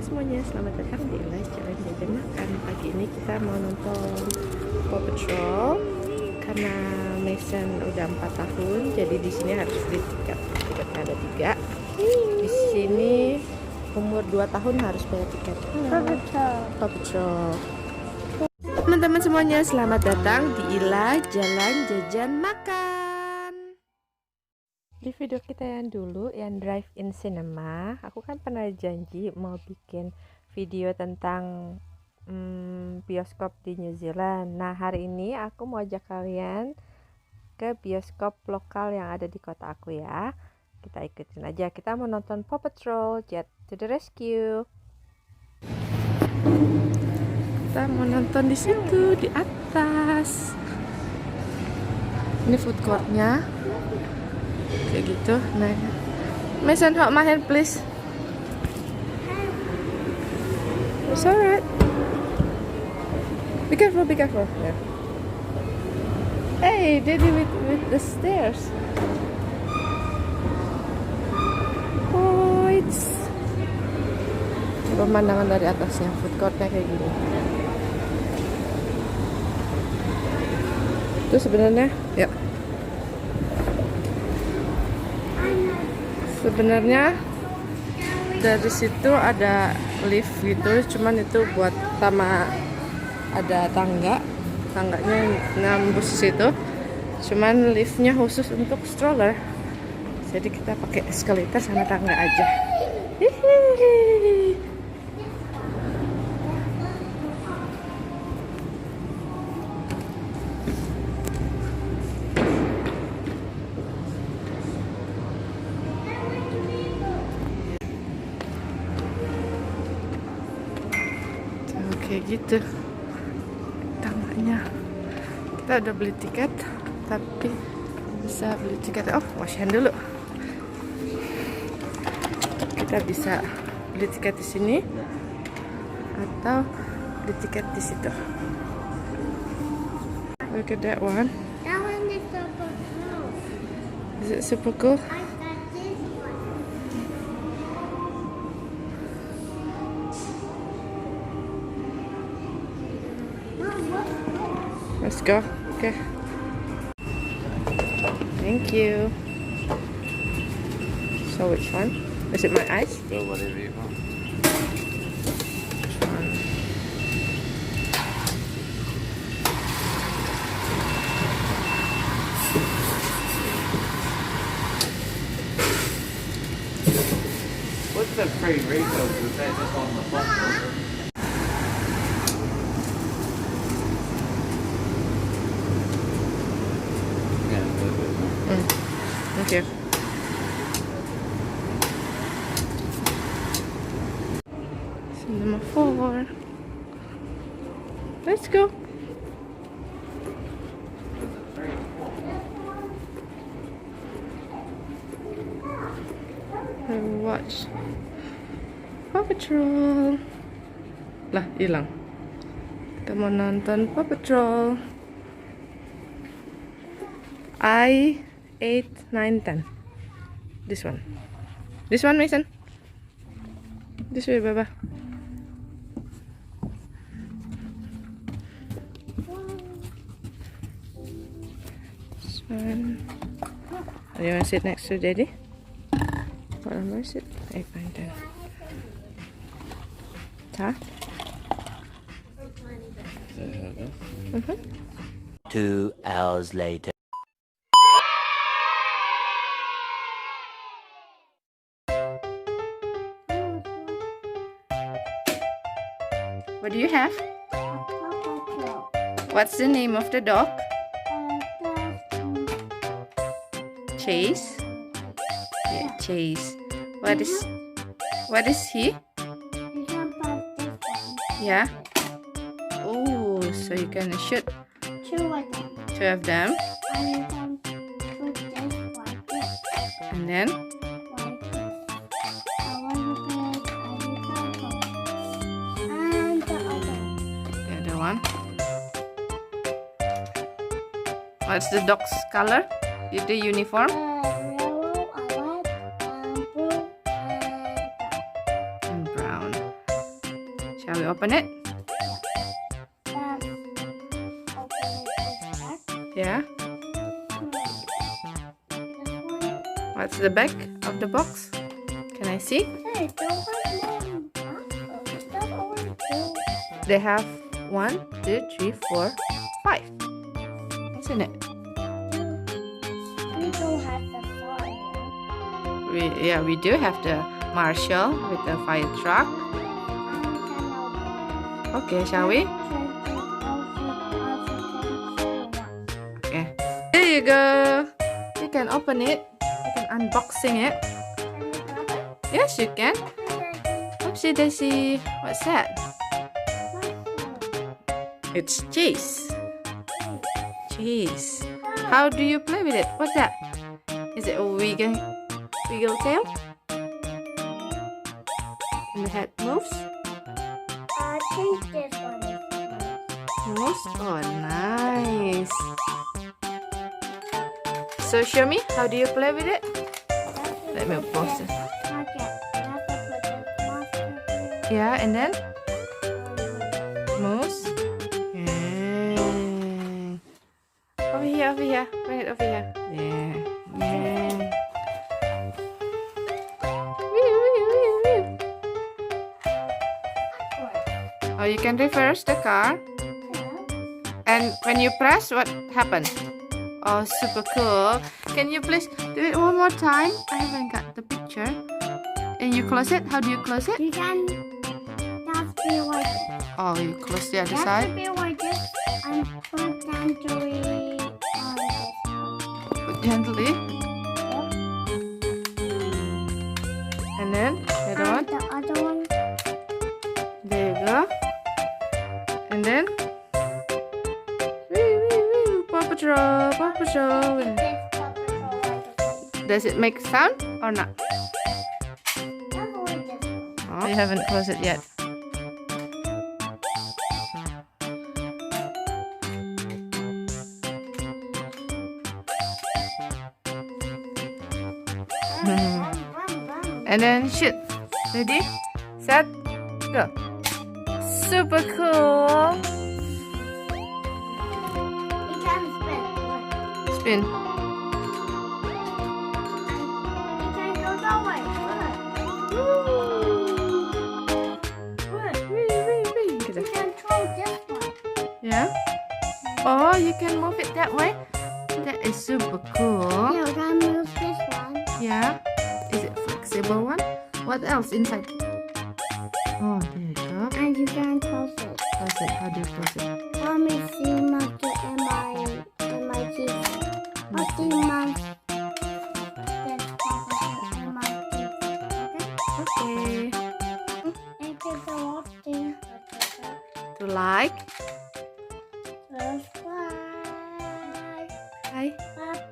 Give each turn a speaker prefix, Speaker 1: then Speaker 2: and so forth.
Speaker 1: teman-teman semuanya, selamat datang di Live Jalan Jajan Makan. Pagi ini kita mau nonton Paw Patrol karena Mason udah 4 tahun, jadi di sini harus beli tiket. Tiketnya ada 3. Di sini umur 2 tahun harus bayar tiket. Paw Patrol. Teman-teman semuanya, selamat datang di Ila Jalan Jajan Makan. Di video kita yang dulu, yang drive-in cinema, aku kan pernah janji mau bikin video tentang bioskop di New Zealand. Nah, hari ini aku mau ajak kalian ke bioskop lokal yang ada di kota aku ya. Kita ikutin aja, kita mau nonton Paw Patrol, Jet to the Rescue. Kita mau nonton di situ, di atas. Ini food courtnya kayak gitu. Nah, Mason, hold my hand please. It's alright. Be careful, be careful. Yeah. Hey, Daddy with the stairs. Oh, it's pemandangan dari atasnya, food courtnya kayak gini. Itu sebenarnya, ya. Sebenarnya dari situ ada lift gitu, cuman itu buat sama ada tangganya nambus situ, cuman liftnya khusus untuk stroller, jadi kita pakai escalator sama tangga aja. Hihihi. Kayak gitu tangganya. Kita udah beli tiket, tapi bisa beli tiket. Oh, wash hand dulu. Kita bisa beli tiket di sini atau beli tiket di situ. Look at that one.
Speaker 2: That one is super cool.
Speaker 1: Is it super cool?
Speaker 2: I got this one.
Speaker 1: Let's go. Okay. Thank you. So which one? Is it my eyes?
Speaker 3: Go whatever you want.
Speaker 1: Which one?
Speaker 3: What's the free refills? Is that just on the bottle? Yeah, a little bit more.
Speaker 1: Thank you. Number 4. Let's go. And watch Paw Patrol. Lah, hilang. Kita mau nonton Paw Patrol. I 8, 9, 10. This one. This one, Mason. This way, Baba. This one. Do you want to sit next to Daddy? What number is it? 8, 9, 10. Huh? Mm-hmm.
Speaker 4: 2 hours later.
Speaker 1: What do you have?
Speaker 2: A Paw Patrol.
Speaker 1: What's the name of the dog? Chase. Yeah, Chase. What is he?
Speaker 2: You can put this one.
Speaker 1: Yeah. Oh, so you're gonna shoot
Speaker 2: 2 of them.
Speaker 1: 2 of them,
Speaker 2: And you can put this like this.
Speaker 1: and then
Speaker 2: Like this. I want to put and the other.
Speaker 1: the other one. What's the dog's color? The uniform?
Speaker 2: Yellow, red, blue, and
Speaker 1: And brown. Shall we open it?
Speaker 2: Open it back.
Speaker 1: Yeah.
Speaker 2: This one.
Speaker 1: What's the back of the box? Can I see?
Speaker 2: Hey, don't have more. That's already two.
Speaker 1: They have 1, 2, 3, 4, 5. Isn't it?
Speaker 2: We don't have the fire.
Speaker 1: We do have the Marshall with the fire truck. Okay, shall we? Okay. There you go. You can open it. You can unboxing it. Yes, you can. Oopsie daisy. What's that? It's cheese. Cheese. How do you play with it? What's that? Is it a wiggle tail? And the head moves?
Speaker 2: I think this one is
Speaker 1: Moves? Oh, nice. So show me, how do you play with it? Let me pause it. Yeah, and then moves. Yeah. Over here. Bring it over here. Yeah. Wee, wee, wee, wee. Oh, you can reverse the car. And when you press, what happens? Oh, super cool. Can you please do it one more time? I haven't got the picture. And you close it? How do you close it?
Speaker 2: You can just be like this.
Speaker 1: Oh, you close the other
Speaker 2: You have
Speaker 1: side.
Speaker 2: to be like this and put gently on this.
Speaker 1: Put gently. And then the other one.
Speaker 2: And the other one.
Speaker 1: There you go. And then wee, wee, wee. Paw Patrol.
Speaker 2: This puppet or like this.
Speaker 1: Does it make sound or not?
Speaker 2: Just like this.
Speaker 1: Oh, you haven't closed it yet. And then shoot. Ready? Set. Go. Super cool.
Speaker 2: You can spin. Look.
Speaker 1: Spin.
Speaker 2: You can go that way. Look.
Speaker 1: Wee, wee, wee. Gitu.
Speaker 2: You can try this one.
Speaker 1: Yeah. Oh, you can move it that way. That is super cool.
Speaker 2: Yeah, we can move this one.
Speaker 1: Yeah. Is it flexible one? What else inside? Oh, there you go.
Speaker 2: And you can close it.
Speaker 1: Close it. How do you close it?
Speaker 2: Let me see Monkey in my teeth. I'll see Monkey. This puppet in my teeth. Okay?
Speaker 1: Okay.
Speaker 2: Thank you for watching.
Speaker 1: To like.
Speaker 2: Subscribe.
Speaker 1: Bye.
Speaker 2: Bye.